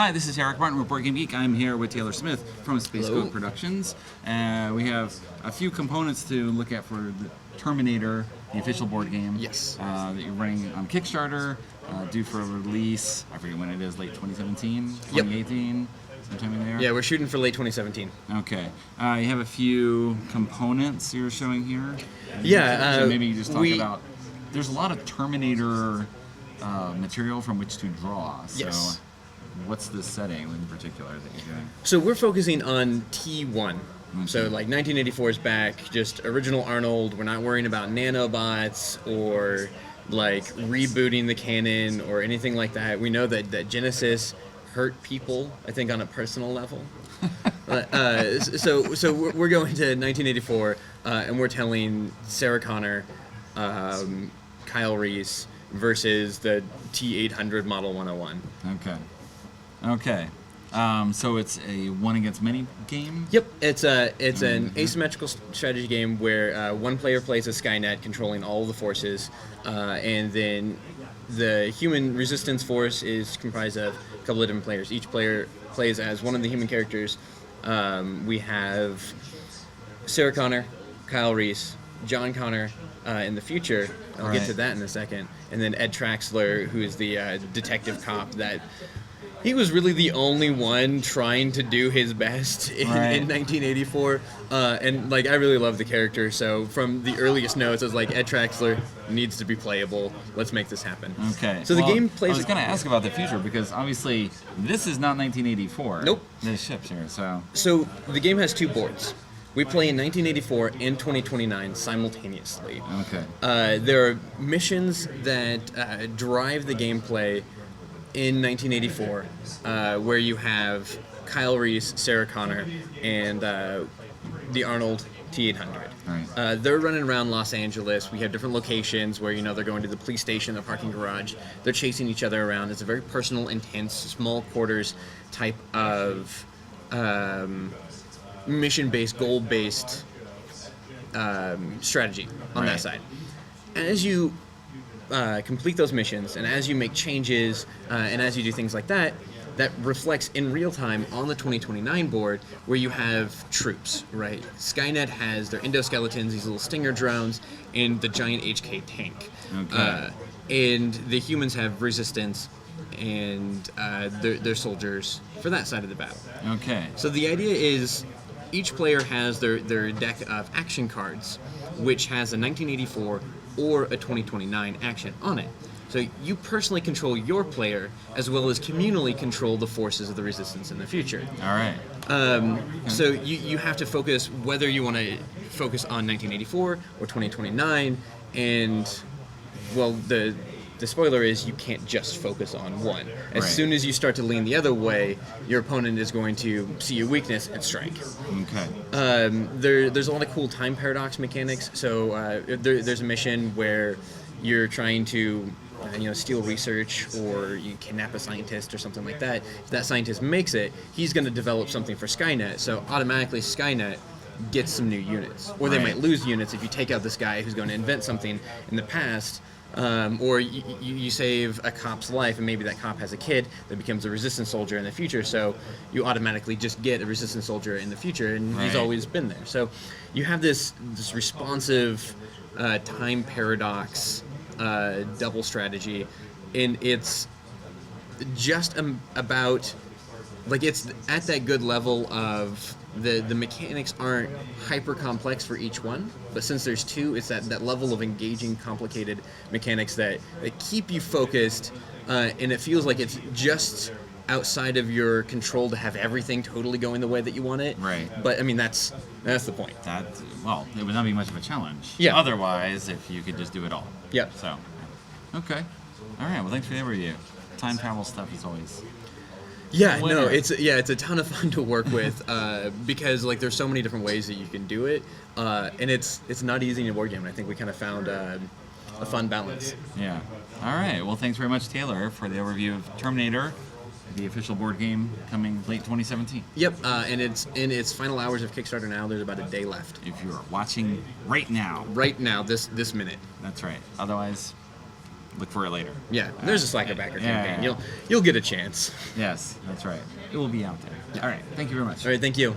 Hi, this is Eric Martin with Board Game Geek. I'm here with Taylor Smith from Space Hello. Code Productions. We have a few components to look at for the Terminator, the official board game. Yes. That you're running on Kickstarter, due for release, I forget when it is, late 2017, 2018, sometime in there? Yeah, we're shooting for late 2017. Okay. You have a few components you're showing here? Yeah. So maybe you just talk about, there's a lot of Terminator material from which to draw. So Yes. what's the setting in particular that you're doing? So we're focusing on T1. Okay. So like 1984 is back, just original Arnold. We're not worrying about nanobots or like rebooting the canon or anything like that. We know that Genesis hurt people, I think, on a personal level. So we're going to 1984, and we're telling Sarah Connor, Kyle Reese versus the T800 Model 101. Okay. So it's a one against many game? Yep, it's an asymmetrical strategy game where one player plays a Skynet controlling all of the forces, and then the human resistance force is comprised of a couple of different players. Each player plays as one of the human characters. We have Sarah Connor, Kyle Reese, John Connor in the future. I'll get to that in a second. And then Ed Traxler, who is the detective cop that... He was really the only one trying to do his best in 1984, and like I really love the character. So from the earliest notes, I was like, Ed Traxler needs to be playable. Let's make this happen. Okay. So the game plays. I was going to ask about the future because obviously this is not 1984. Nope. This ship's here, so. So the game has two boards. We play in 1984 and 2029 simultaneously. Okay. There are missions that drive the gameplay in 1984, where you have Kyle Reese, Sarah Connor, and the Arnold T800. Right. They're running around Los Angeles. We have different locations where, they're going to the police station, the parking garage. They're chasing each other around. It's a very personal, intense, small quarters type of mission-based, goal-based strategy on that side. As you complete those missions, and as you make changes, and as you do things like that, that reflects in real time on the 2029 board where you have troops, right? Skynet has their endoskeletons, these little Stinger drones, and the giant HK tank. Okay. And the humans have resistance and their soldiers for that side of the battle. Okay. So the idea is each player has their deck of action cards, which has a 1984 or a 2029 action on it. So you personally control your player as well as communally control the forces of the resistance in the future. All right. So you have to focus whether you want to focus on 1984 or 2029, and well, the spoiler is you can't just focus on one. As soon as you start to lean the other way, your opponent is going to see your weakness and strike. Okay. There's a lot of cool time paradox mechanics. So there's a mission where you're trying to steal research, or you kidnap a scientist or something like that. If that scientist makes it, he's going to develop something for Skynet. So automatically Skynet gets some new units. Or they might lose units if you take out this guy who's going to invent something in the past. Or you save a cop's life, and maybe that cop has a kid that becomes a resistance soldier in the future, so you automatically just get a resistance soldier in the future, and he's always been there. So you have this responsive time paradox double strategy, and it's just about, like, it's at that good level of the mechanics aren't hyper complex for each one, but since there's two, it's that level of engaging, complicated mechanics that keep you focused, and it feels like it's just outside of your control to have everything totally going the way that you want it. Right. But I mean, that's the point. Well, it would not be much of a challenge. Yeah. Otherwise, if you could just do it all. Yeah. So, okay. All right. Well, thanks for the overview. Time travel stuff is always. Yeah, no, it's a ton of fun to work with because like there's so many different ways that you can do it, and it's not easy in a board game. And I think we kind of found a fun balance. Yeah. All right. Well, thanks very much, Taylor, for the overview of Terminator, the official board game coming late 2017. Yep, and it's in its final hours of Kickstarter now. There's about a day left. If you're watching right now. Right now, this minute. That's right. Otherwise, look for it later. Yeah, there's a Slacker backer Yeah. campaign. You'll get a chance. Yes, that's right. It will be out there. All right. Thank you very much. All right, thank you.